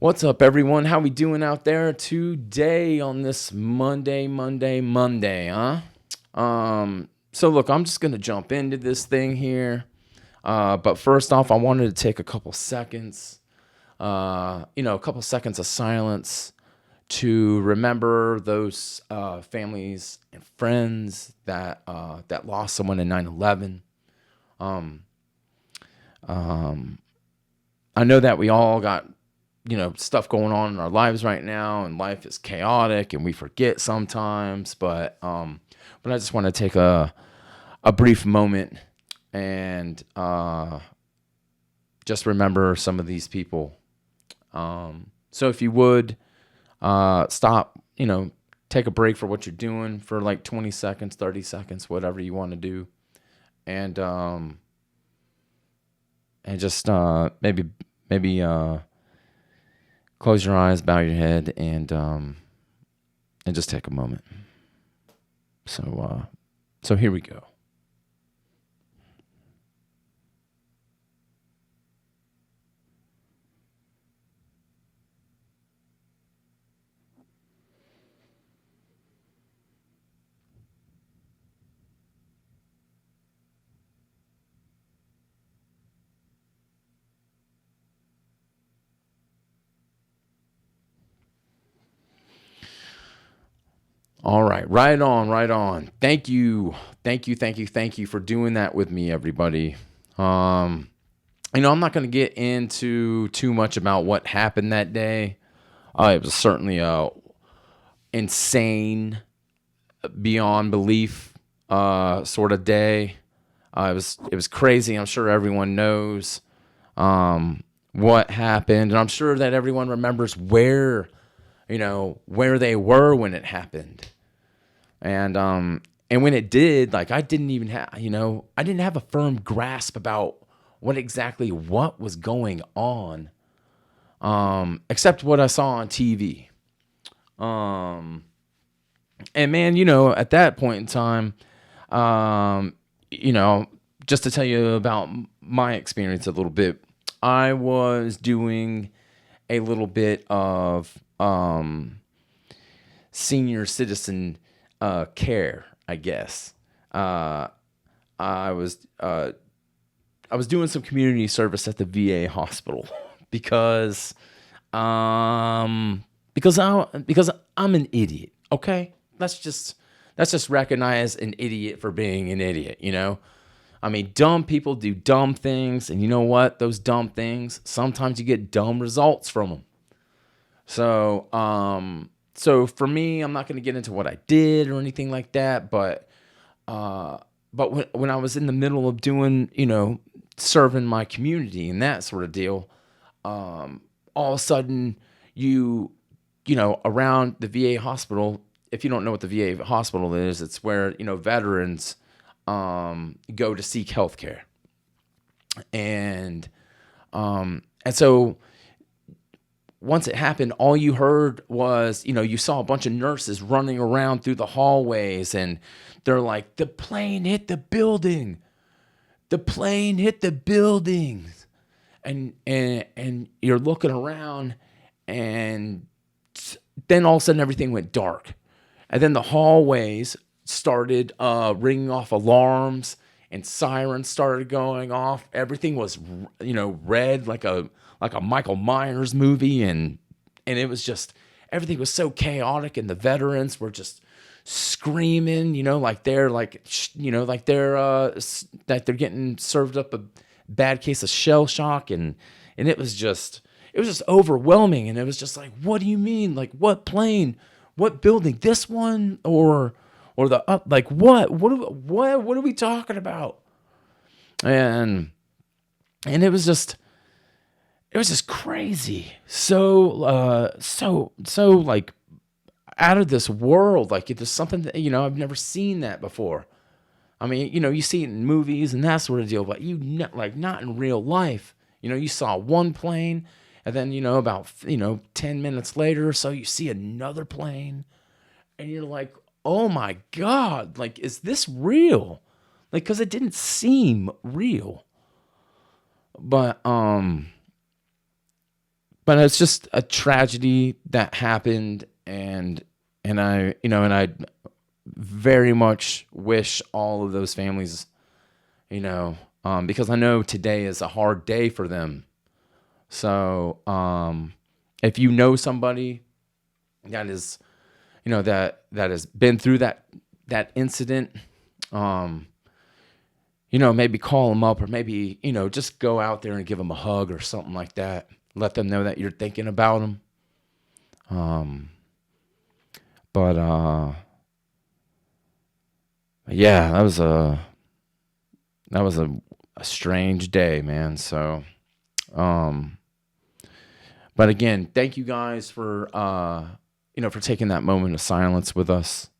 What's up, everyone? How we doing out there today on this Monday, huh? So look, I'm just gonna jump into this thing here. But first off, I wanted to take a couple seconds, a couple seconds of silence to remember those families and friends that lost someone in 9/11. Um, um, I know that we all got stuff going on in our lives right now, and life is chaotic and we forget sometimes, but I just want to take a brief moment and just remember some of these people. So if you would stop, take a break for what you're doing for like 20 seconds, 30 seconds, whatever you want to do, and just maybe close your eyes, bow your head, and just take a moment. So here we go. All right, right on, right on. Thank you for doing that with me, everybody. Um, I'm not going to get into too much about what happened that day. It was certainly a insane, beyond belief sort of day. It was crazy. I'm sure everyone knows what happened, and I'm sure that everyone remembers where they were when it happened. And when it did, like I didn't even have, I didn't have a firm grasp about what was going on, except what I saw on TV. Um, and man, at that point in time, um, you know, just to tell you about my experience a little bit, I was doing a little bit of senior citizen care, I guess. Uh, I was uh, I was doing some community service at the VA hospital because because I'm an idiot. Okay, let's just recognize an idiot for being an idiot. I mean, dumb people do dumb things, and you know what? Those dumb things, sometimes you get dumb results from them. So for me, I'm not going to get into what I did or anything like that, uh, but when I was in the middle of doing, serving my community and that sort of deal, all of a sudden, you, around the VA hospital, if you don't know what the VA hospital is, it's where, veterans go to seek health care. And, and so once it happened, all you heard was, you saw a bunch of nurses running around through the hallways, and they're like, the plane hit the building. The plane hit the buildings. And you're looking around, and then all of a sudden everything went dark. And then the hallways started ringing off alarms, and sirens started going off. Everything was, red like a Michael Myers movie, and it was just everything was so chaotic, and the veterans were just screaming, like they're getting served up a bad case of shell shock, and it was just overwhelming, and it was just like, what do you mean? Like, what plane? What building? This one or the up? Like, what are we talking about? And it was just crazy. So like out of this world. Like it was something that, I've never seen that before. I mean, you see it in movies and that sort of deal, but like not in real life. You saw one plane, and then, about, 10 minutes later or so, you see another plane, and you're like, oh my God, like, is this real? Like, cause it didn't seem real. But, but it's just a tragedy that happened, and I very much wish all of those families, because I know today is a hard day for them. So, if you know somebody that is, that has been through that incident, maybe call them up, or maybe, just go out there and give them a hug or something like that. Let them know that you're thinking about them. But yeah, that was a strange day, man. So, but again, thank you guys for for taking that moment of silence with us.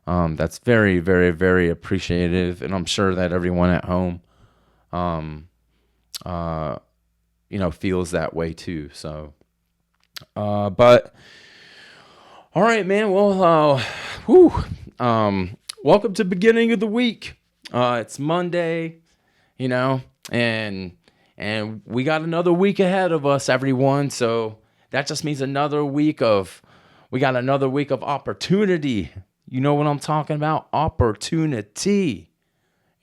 That's very, very, very appreciative, and I'm sure that everyone at home, feels that way too. So, but all right, man. Well, welcome to the beginning of the week. It's Monday, and we got another week ahead of us, everyone. So that just means we got another week of opportunity. You know what I'm talking about? Opportunity.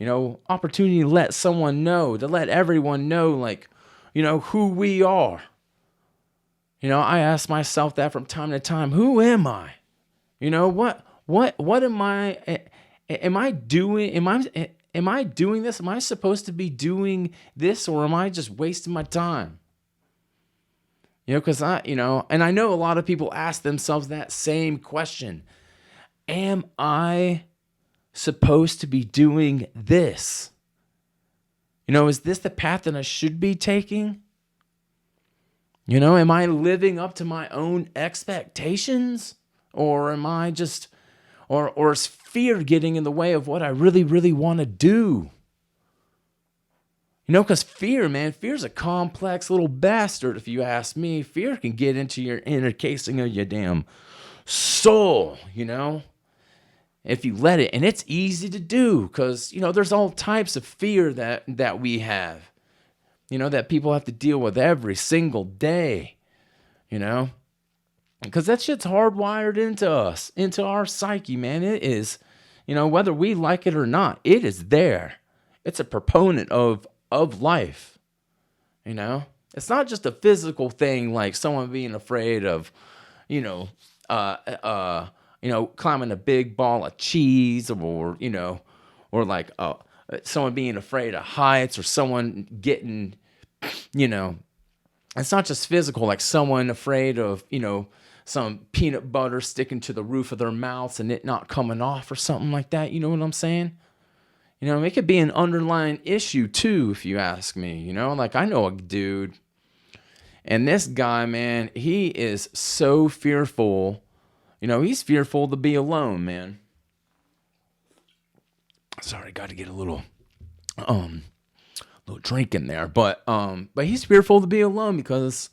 Opportunity to let someone know, to let everyone know, who we are. I ask myself that from time to time. Who am I? What am I? Am I doing? Am I doing this? Am I supposed to be doing this, or am I just wasting my time? Because and I know a lot of people ask themselves that same question. Am I supposed to be doing this? Is this the path that I should be taking? Am I living up to my own expectations? Or am I just, or is fear getting in the way of what I really, really want to do? Because fear's a complex little bastard, if you ask me. Fear can get into your inner casing of your damn soul, if you let it. And it's easy to do because, there's all types of fear that we have, that people have to deal with every single day, because that shit's hardwired into us, into our psyche, man. It is, whether we like it or not, it is there. It's a proponent of life, It's not just a physical thing like someone being afraid of, climbing a big ball of cheese, or like someone being afraid of heights, or someone getting, it's not just physical, like someone afraid of, some peanut butter sticking to the roof of their mouths and it not coming off or something like that. You know what I'm saying? It could be an underlying issue too, if you ask me. Like I know a dude, and this guy, man, he is so fearful. He's fearful to be alone, man. Sorry, got to get a little drink in there, but he's fearful to be alone because,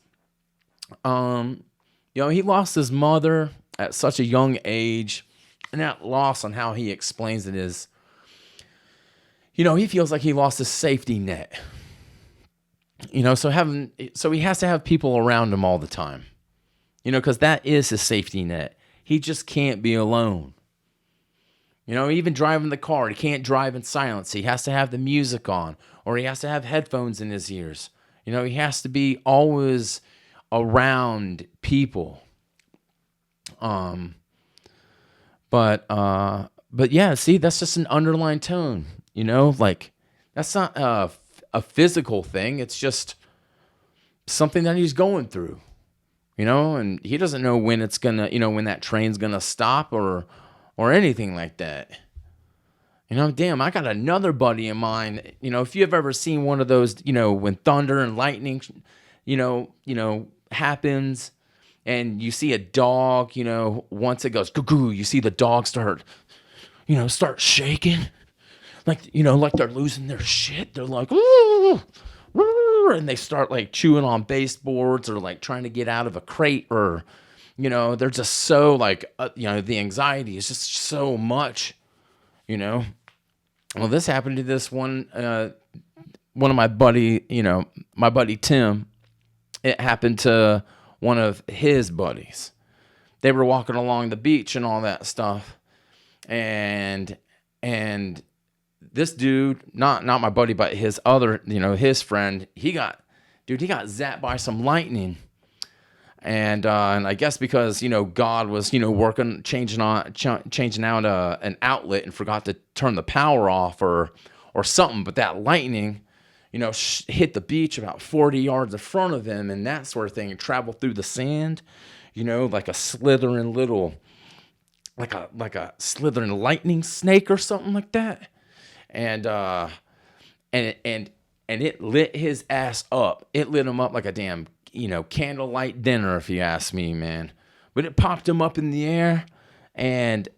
he lost his mother at such a young age, and that loss, on how he explains it, is, he feels like he lost his safety net. So he has to have people around him all the time, because that is his safety net. He just can't be alone. Even driving the car, he can't drive in silence. He has to have the music on, or he has to have headphones in his ears. He has to be always around people. But yeah, see, that's just an underlying tone, like that's not a physical thing. It's just something that he's going through, and he doesn't know when it's gonna, when that train's gonna stop or anything like that. Damn, I got another buddy of mine, if you've ever seen one of those, when thunder and lightning, happens, and you see a dog, once it goes goo, you see the dog start shaking, like, like they're losing their shit. They're like, ooh, and they start like chewing on baseboards, or like trying to get out of a crate, or, they're just so like, the anxiety is just so much, Well, this happened to this one of my buddy, my buddy Tim. It happened to one of his buddies. They were walking along the beach and all that stuff. And this dude, not my buddy, but his other, his friend, he got zapped by some lightning. And I guess because, God was, working, changing out an outlet and forgot to turn the power off or something. But that lightning, hit the beach about 40 yards in front of him and that sort of thing, and traveled through the sand, like a slithering little, like a slithering lightning snake or something like that. And it lit his ass up. It lit him up like a damn, candlelight dinner, if you ask me, man. But it popped him up in the air, and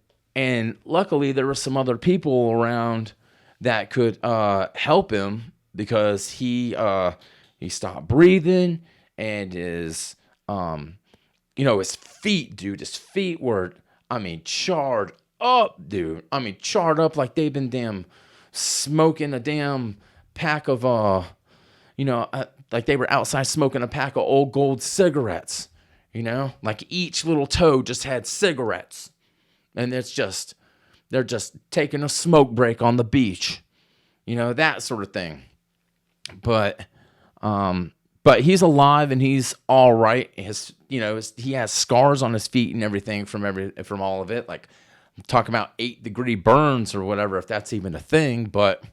luckily there were some other people around that could help him, because he stopped breathing, and his feet, dude, his feet were, charred up, dude. Charred up like they've been damn smoking a damn pack of, like they were outside smoking a pack of old gold cigarettes, like each little toe just had cigarettes, and they're just taking a smoke break on the beach, that sort of thing. But he's alive and he's all right. He has scars on his feet and everything from all of it. Like, I'm talking about 8-degree burns or whatever, if that's even a thing. But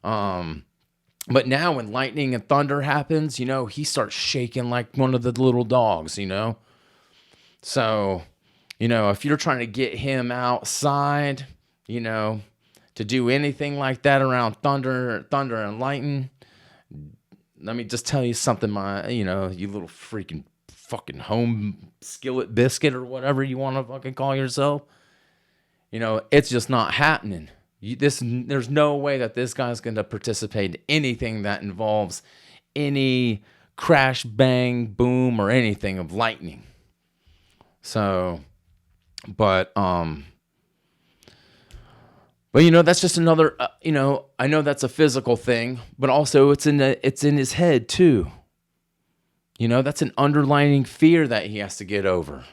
now when lightning and thunder happens, he starts shaking like one of the little dogs, So, if you're trying to get him outside, to do anything like that around thunder and lightning, let me just tell you something, you little freaking fucking home skillet biscuit or whatever you want to fucking call yourself. It's just not happening. There's no way that this guy's going to participate in anything that involves any crash, bang, boom, or anything of lightning. So, but that's just another, I know that's a physical thing, but also it's in his head too. That's an underlying fear that he has to get over.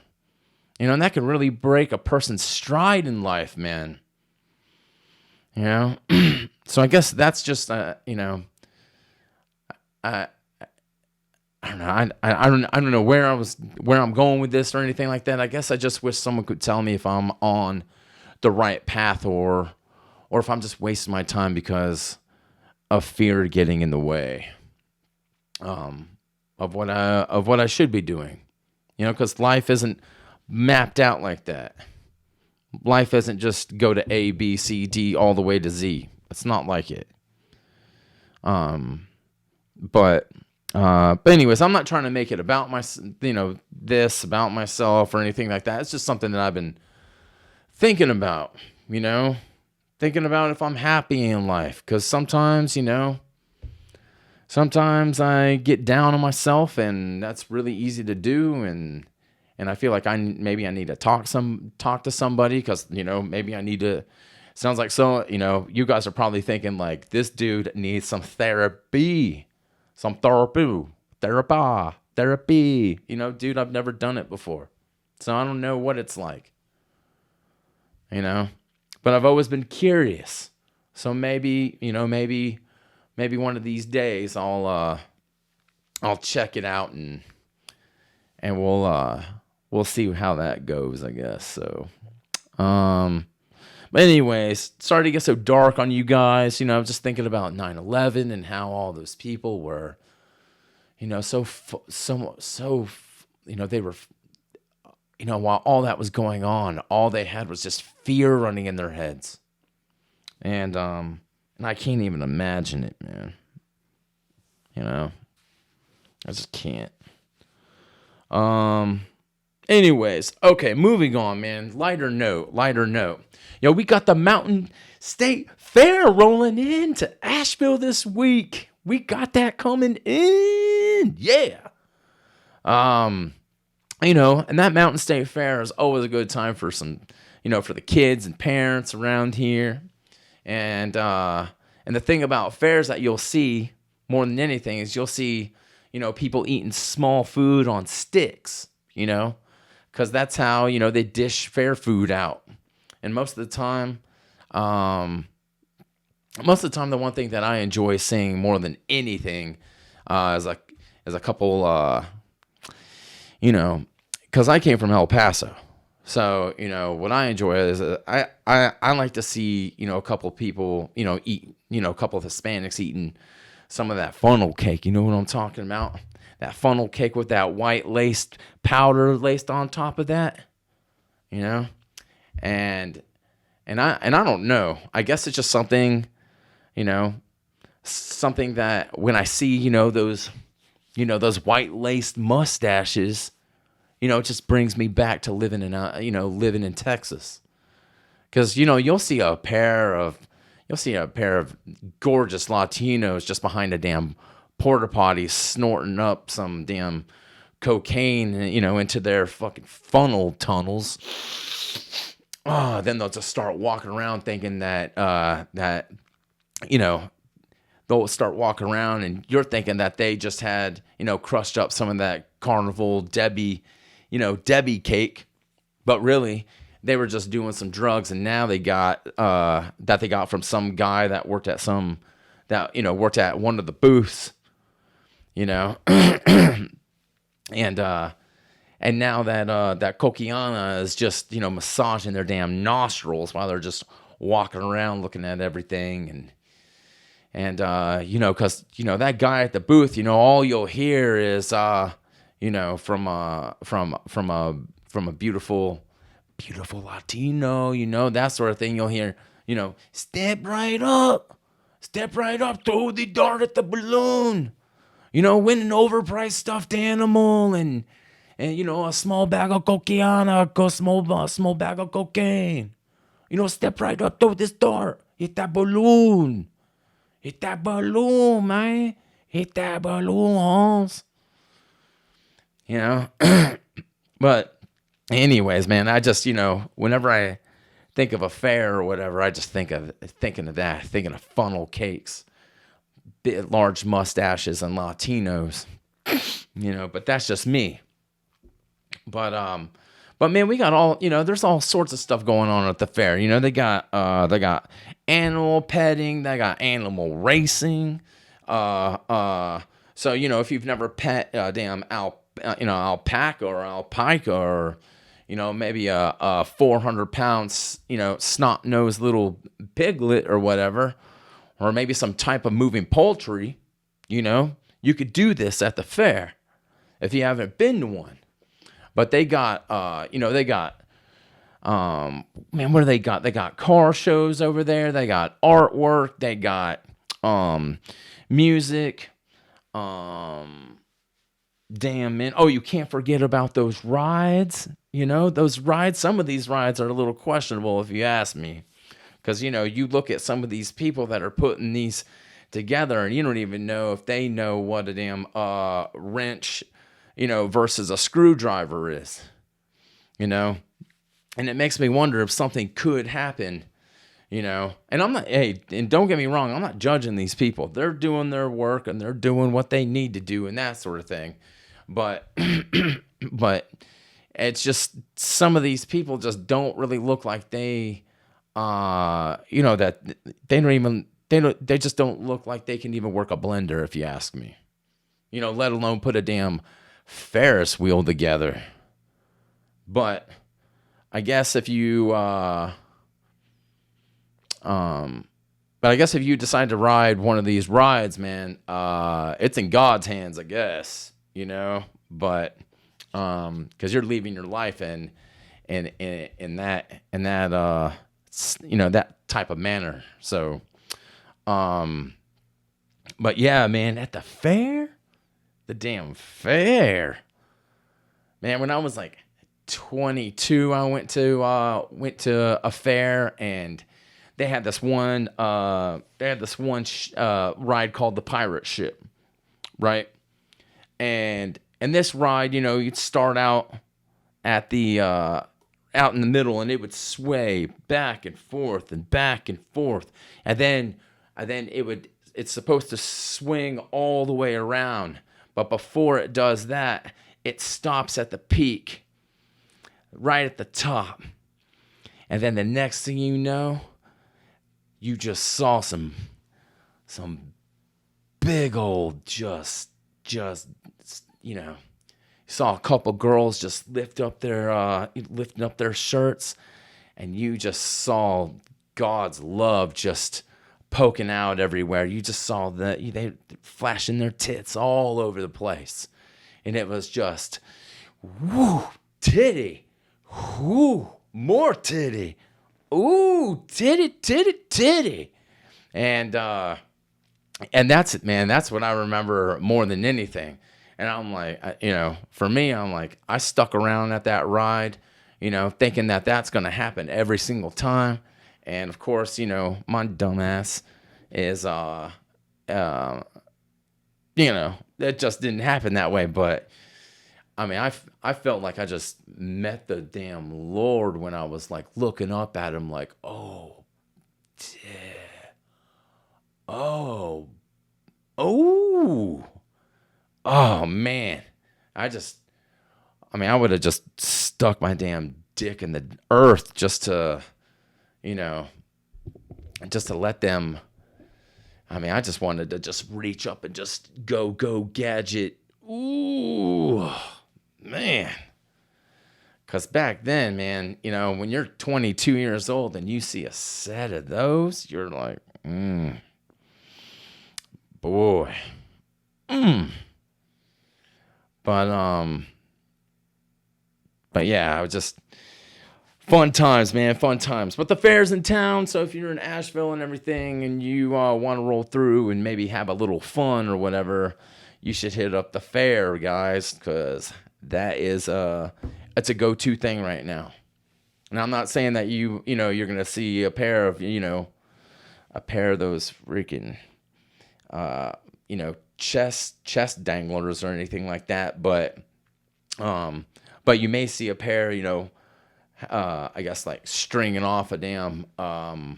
And that can really break a person's stride in life, man. So I guess that's just, I don't know. I don't know where I'm going with this or anything like that. I guess I just wish someone could tell me if I'm on the right path or if I'm just wasting my time because of fear getting in the way of what I should be doing. Because life isn't mapped out like that. Life isn't just go to A, B, C, D all the way to Z. It's not like it. But anyways, I'm not trying to make it about this about myself or anything like that. It's just something that I've been thinking about, thinking about if I'm happy in life. Because sometimes I get down on myself, and that's really easy to do. And I feel like maybe I need to talk to somebody, because, maybe I need to, sounds like you guys are probably thinking like, this dude needs some therapy. Some therapy. Dude, I've never done it before. So I don't know what it's like. But I've always been curious. So maybe one of these days I'll check it out and we'll see how that goes, I guess. So, but anyways, sorry to get so dark on you guys. I was just thinking about 9/11 and how all those people were, so they were, while all that was going on, all they had was just fear running in their heads. And I can't even imagine it, man. I just can't. Anyways, okay, moving on, man. Lighter note. We got the Mountain State Fair rolling into Asheville this week. We got that coming in. Yeah. And that Mountain State Fair is always a good time for some, for the kids and parents around here. And the thing about fairs that you'll see more than anything is you'll see people eating small food on sticks, because that's how, they dish fair food out. And um, most of the time, the one thing that I enjoy seeing more than anything is a couple, because I came from El Paso. So, what I enjoy is I like to see, a couple of people, eat, a couple of Hispanics eating some of that funnel cake. You know what I'm talking about? That funnel cake with that white laced powder laced on top of that, you know? And I don't know. I guess it's just something, something that when I see, those white laced mustaches, it just brings me back to living in Texas. Because, you'll see a pair of gorgeous Latinos just behind a damn porta potty snorting up some damn cocaine, into their fucking funnel tunnels. Then they'll just start walking around thinking that they'll start walking around and you're thinking that they just had, crushed up some of that Carnival Debbie cake, but really they were just doing some drugs, and now they got that they got from some guy that worked at worked at one of the booths, and now that Coquiana is just massaging their damn nostrils while they're just walking around looking at everything, and because that guy at the booth, all you'll hear is from a beautiful Latino, that sort of thing. You'll hear, step right up, throw the dart at the balloon, win an overpriced stuffed animal, and a small bag of cocaine, a small bag of cocaine. Step right up, throw this dart, hit that balloon, man, hit that balloon, Hans. But anyways, man, I just, whenever I think of a fair or whatever, I just thinking of funnel cakes, big, large mustaches, and Latinos, but that's just me. But man, we got all, there's all sorts of stuff going on at the fair. They got animal petting, they got animal racing. So, if you've never pet a damn alpaca or alpica, or, maybe a 400-pound, snot-nosed little piglet or whatever, or maybe some type of moving poultry, you could do this at the fair if you haven't been to one. But they got, man, what do they got? They got car shows over there. They got artwork. They got music. Damn, man. Oh, you can't forget about those rides. Those rides. Some of these rides are a little questionable, if you ask me. Because, you look at some of these people that are putting these together, and you don't even know if they know what a damn wrench, versus a screwdriver is. And it makes me wonder if something could happen. And I'm not, hey, and don't get me wrong, I'm not judging these people. They're doing their work and they're doing what they need to do and that sort of thing. But, but it's just some of these people just don't really look like they, that they just don't look like they can even work a blender, if you ask me. Let alone put a damn Ferris wheel together. But I guess if you, but I guess if you decide to ride one of these rides, man, it's in God's hands, I guess, but, cause you're leaving your life in that, that type of manner. So, but yeah, man, at the fair, the damn fair, man, when I was like 22, I went to a fair, and they had this one ride called the Pirate Ship, right? And this ride, you'd start out at the out in the middle, and it would sway back and forth and back and forth, and then it's supposed to swing all the way around, But before it does that, it stops at the peak, right at the top. And then the next thing you know, you just saw some big old saw a couple girls just lifting up their shirts, and you just saw God's love just poking out everywhere. You just saw they flashing their tits all over the place. And it was just, woo, titty, woo, more titty, ooh, titty. And that's it, man. That's what I remember more than anything. And I'm like, for me, I'm like, I stuck around at that ride, thinking that that's going to happen every single time. And of course, my dumbass is, it just didn't happen that way. But I mean, I felt like I just met the damn Lord when I was like looking up at him like, oh, yeah. Oh, man. I would have just stuck my damn dick in the earth just to let them. I just wanted to just reach up and just go gadget. Ooh, man. Because back then, man, when you're 22 years old and you see a set of those, you're like, boy. But yeah, I was just fun times, man, fun times. But the fair's in town, so if you're in Asheville and everything, and you want to roll through and maybe have a little fun or whatever, you should hit up the fair, guys, because that is it's a go-to thing right now. And I'm not saying that you're gonna see a pair of those freaking chest danglers or anything like that, but you may see a pair, I guess like stringing off a damn, a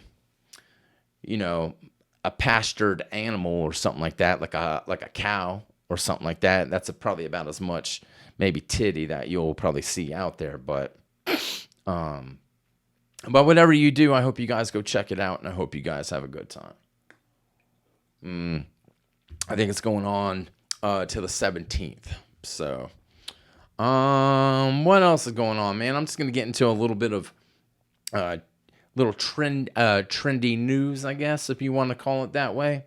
pastured animal or something like that, like a cow or something like that. That's probably about as much maybe titty that you'll probably see out there, but whatever you do, I hope you guys go check it out, and I hope you guys have a good time. I think it's going on till the 17th. So, what else is going on, man? I'm just gonna get into a little bit of trendy news, I guess, if you want to call it that way.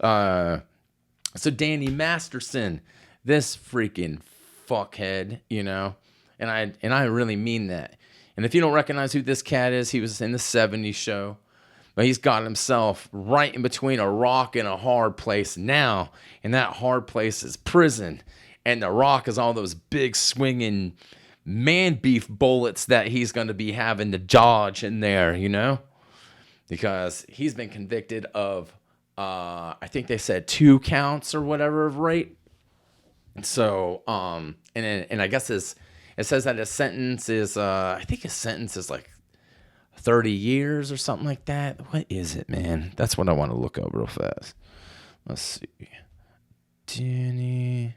So Danny Masterson, this freaking fuckhead, and I really mean that. And if you don't recognize who this cat is, he was in the 70s show. But he's got himself right in between a rock and a hard place now. And that hard place is prison. And the rock is all those big swinging man beef bullets that he's going to be having to dodge in there, Because he's been convicted of, I think they said 2 counts or whatever of rape. So, and I guess it says that his sentence is, I think his sentence is like 30 years or something like that. What is it, man? That's what I want to look up real fast. Let's see. Danny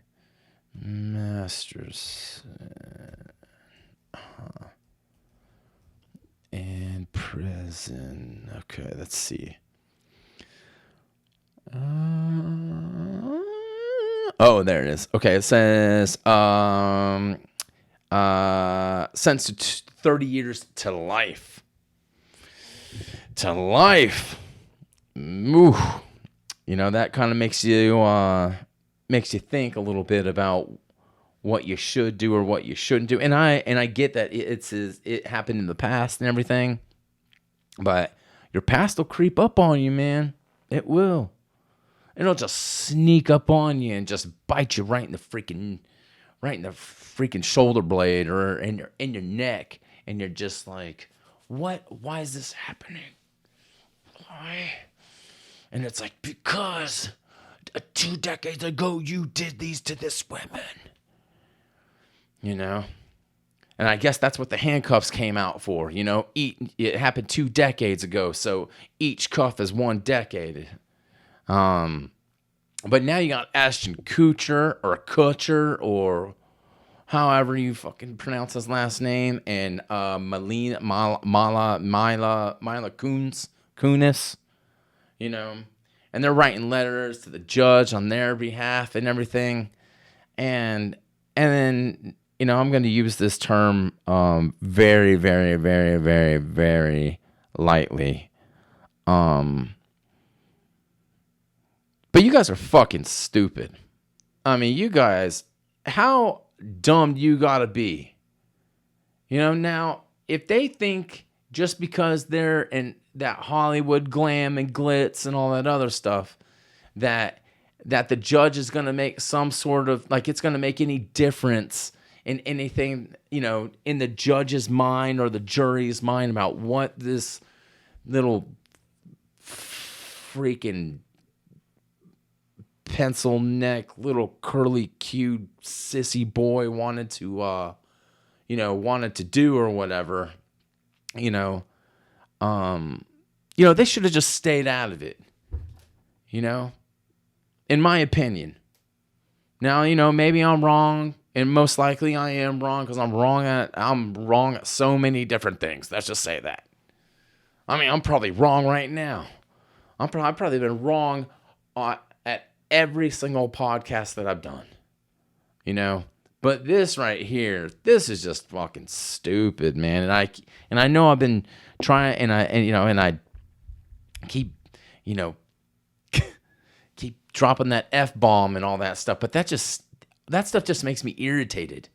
Masterson. In prison. Okay, let's see. Oh, there it is. Okay, it says sentenced to 30 years to life. To life. Ooh. That kind of makes you think a little bit about what you should do or what you shouldn't do. And I get that it happened in the past and everything, but your past will creep up on you, man. It will. It'll just sneak up on you and just bite you right in the freaking shoulder blade or in your neck, and you're just like, what? Why is this happening? Why? And it's like, because 2 decades ago you did these to this woman. And I guess that's what the handcuffs came out for. It happened 2 decades ago, so each cuff is 1 decade. And But now you got Ashton Kutcher or however you fucking pronounce his last name, and Mila Kunis, you know, and they're writing letters to the judge on their behalf and everything, and then I'm going to use this term very, very, very, very, very lightly, but you guys are fucking stupid. I mean, you guys, how dumb you gotta be. Now, if they think just because they're in that Hollywood glam and glitz and all that other stuff, that the judge is gonna make some sort of, like, it's gonna make any difference in anything, in the judge's mind or the jury's mind about what this little freaking pencil neck, little curly cued sissy boy wanted to do or whatever, they should have just stayed out of it, in my opinion. Now, maybe I'm wrong, and most likely I am wrong, because I'm wrong at so many different things. Let's just say that. I mean, I'm probably wrong right now. I've probably been wrong at every single podcast that I've done, but this right here, this is just fucking stupid, man. And I know I've been trying, and I keep, keep dropping that F-bomb and all that stuff, but that stuff just makes me irritated,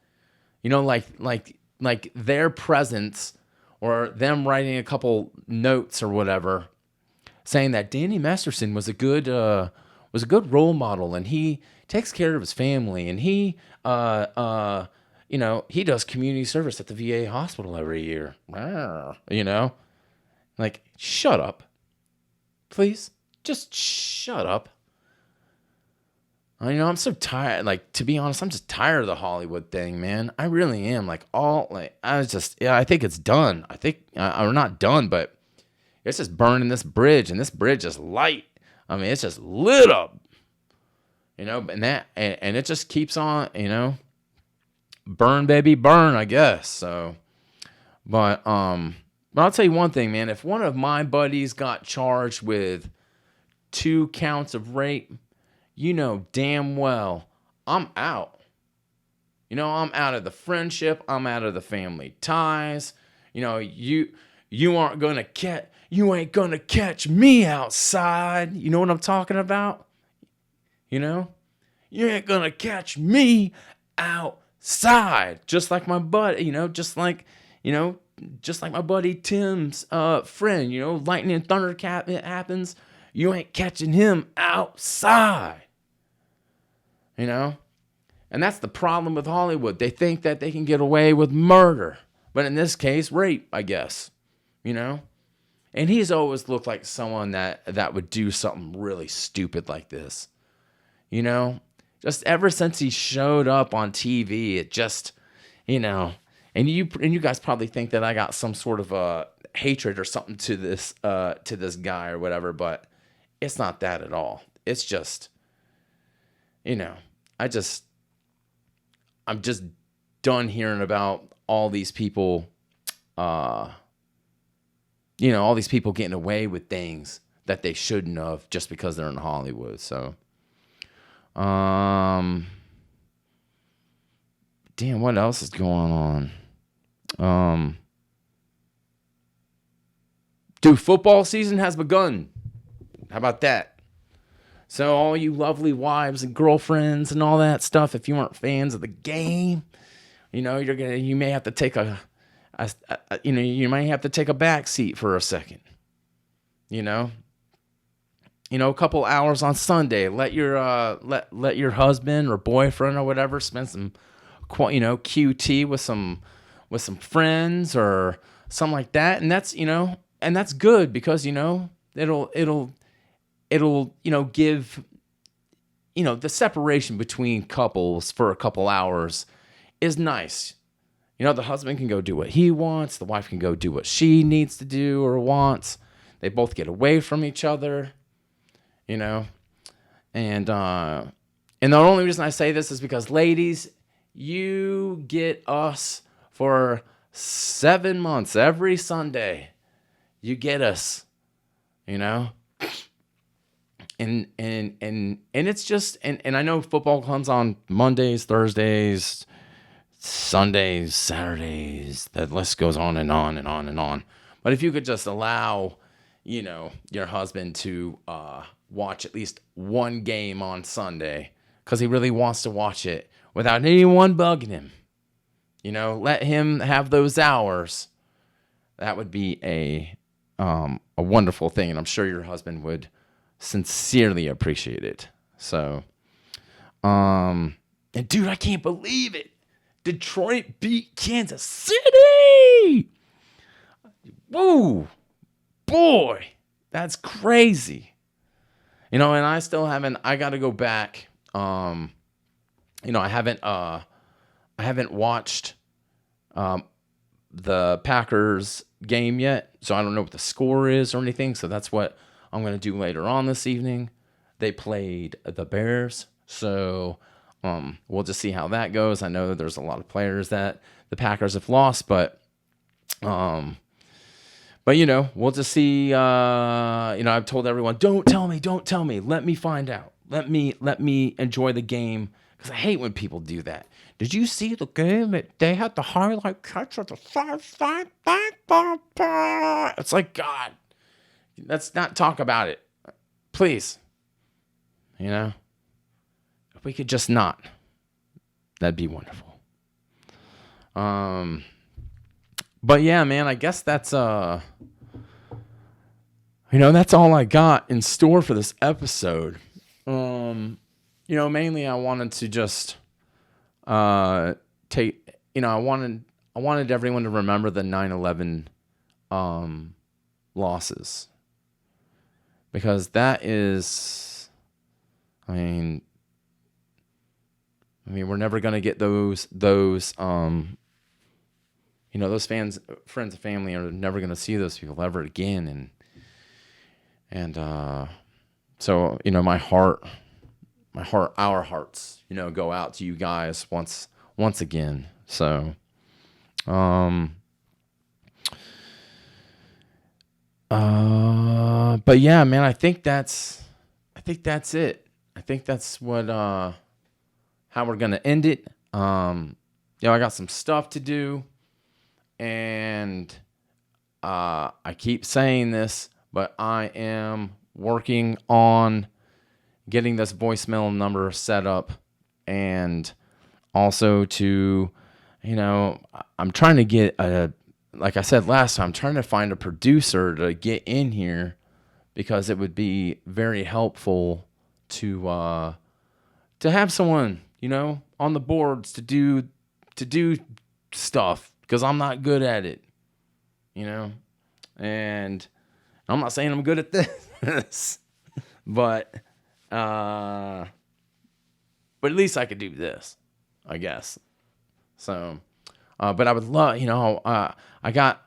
like their presence or them writing a couple notes or whatever saying that Danny Masterson was a good role model, and he takes care of his family, and he does community service at the VA hospital every year. Like, shut up, please, just shut up. I'm so tired. Like, to be honest, I'm just tired of the Hollywood thing, man. I really am. I think it's done. I think or not done, but it's just burning this bridge, and this bridge is light. I mean, it's just lit up, and it just keeps on, burn, baby, burn, I guess. So, but I'll tell you one thing, man. If one of my buddies got charged with 2 counts of rape, damn well I'm out. I'm out of the friendship. I'm out of the family ties. You ain't gonna catch me outside. You know what I'm talking about? You ain't gonna catch me outside. Just like my buddy, just like my buddy Tim's friend, lightning and thunder it happens. You ain't catching him outside. And that's the problem with Hollywood. They think that they can get away with murder, but in this case, rape, I guess. And he's always looked like someone that would do something really stupid like this. Just ever since he showed up on TV, it just, and you guys probably think that I got some sort of hatred or something to this guy or whatever, but it's not that at all. It's just, I'm just done hearing about all these people, all these people getting away with things that they shouldn't have just because they're in Hollywood. So, damn, what else is going on? Dude, football season has begun. How about that? So all you lovely wives and girlfriends and all that stuff, if you aren't fans of the game, you may have to take a back seat for a second. A couple hours on Sunday, let your husband or boyfriend or whatever spend some QT with some friends or something like that, and that's good because it'll give the separation between couples for a couple hours is nice. The husband can go do what he wants, the wife can go do what she needs to do or wants. They both get away from each other, And the only reason I say this is because, ladies, you get us for 7 months every Sunday. You get us, you know? And it's just and I know football comes on Mondays, Thursdays, Sundays, Saturdays. The list goes on and on and on and on. But if you could just allow, your husband to watch at least one game on Sunday because he really wants to watch it without anyone bugging him, let him have those hours. That would be a wonderful thing, and I'm sure your husband would sincerely appreciate it. So, and dude, I can't believe it. Detroit beat Kansas City. Woo, boy, that's crazy. And I still haven't. I got to go back. I haven't watched the Packers game yet, so I don't know what the score is or anything. So that's what I'm going to do later on this evening. They played the Bears, so we'll just see how that goes. I know that there's a lot of players that the Packers have lost, but we'll just see. I've told everyone, don't tell me. Let me find out. Let me enjoy the game, because I hate when people do that. Did you see the game? They had the highlight catch at the 5-side. It's like, God, let's not talk about it, please. If we could just not, that'd be wonderful. But yeah, man, I guess that's that's all I got in store for this episode. Mainly I wanted to just I wanted everyone to remember the 9/11 losses, because that is, I mean we're never going to get those those friends and family are never going to see those people ever again. So, our hearts, go out to you guys once again. So, but yeah, man, I think that's it. I think that's what, how we're going to end it. I got some stuff to do, and, I keep saying this, but I am working on getting this voicemail number set up, and also to, I'm trying to get like I said last time, I'm trying to find a producer to get in here, because it would be very helpful to have someone, on the boards to do stuff, because I'm not good at it, and I'm not saying I'm good at this, but at least I could do this, I guess. So, but I would love, I got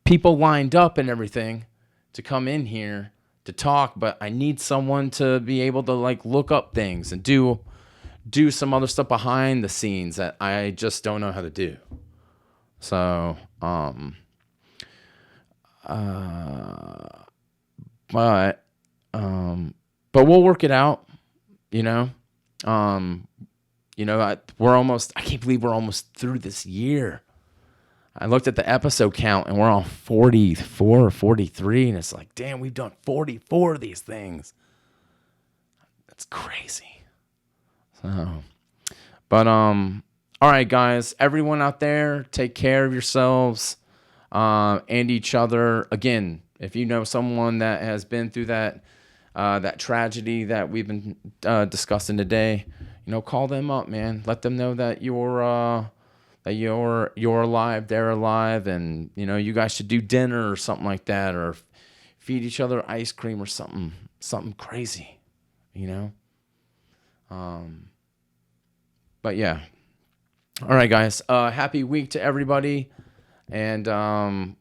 people lined up and everything to come in here to talk, but I need someone to be able to look up things and do some other stuff behind the scenes that I just don't know how to do. So, but we'll work it out, I can't believe we're almost through this year. I looked at the episode count and we're on 44 or 43, and it's like, damn, we've done 44 of these things. That's crazy. So, but, all right, guys, everyone out there, take care of yourselves, and each other. Again, if you know someone that has been through that tragedy that we've been discussing today, call them up, man. Let them know that you're alive, they're alive, and you guys should do dinner or something like that, or feed each other ice cream or something crazy, But yeah. All right, guys. Happy week to everybody, and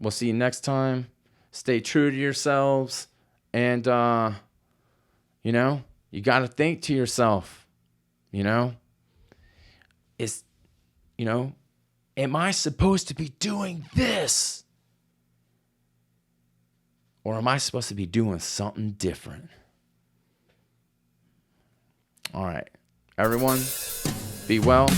we'll see you next time. Stay true to yourselves, and you You got to think to yourself, am I supposed to be doing this? Or am I supposed to be doing something different? All right, everyone, be well.